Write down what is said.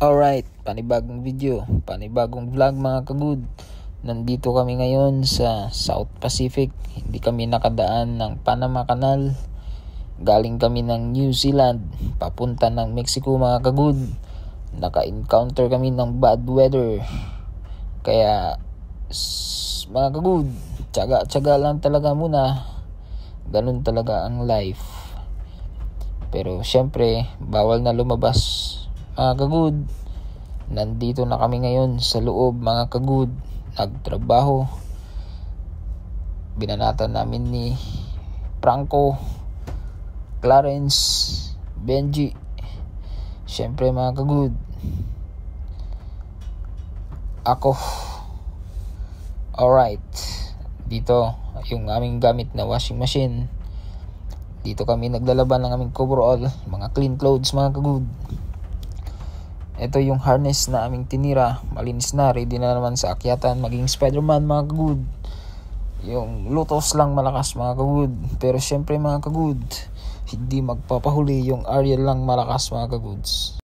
Alright, panibagong video, panibagong vlog mga kagud. Nandito kami ngayon sa South Pacific. Hindi kami nakadaan ng Panama Canal. Galing kami ng New Zealand, papunta ng Mexico mga kagud. Naka-encounter kami ng bad weather. Kaya mga kagud, tiyaga lang talaga muna. Ganun talaga ang life. Pero syempre, bawal na lumabas mga kagud. Nandito na kami ngayon sa loob mga kagud. Nagtrabaho. Binanatan namin ni Franco, Clarence, Benji. Syempre mga kagud, ako. Alright, dito yung aming gamit na washing machine. Dito kami naglalaban ng aming coverall, mga clean clothes mga kagud. Ito yung harness na aming tinira. Malinis na, ready na naman sa akyatan. Maging Spider-Man mga kagud. Yung Lotus lang malakas mga kagud. Pero syempre mga kagud, hindi magpapahuli. Yung Ariel lang malakas mga kaguds.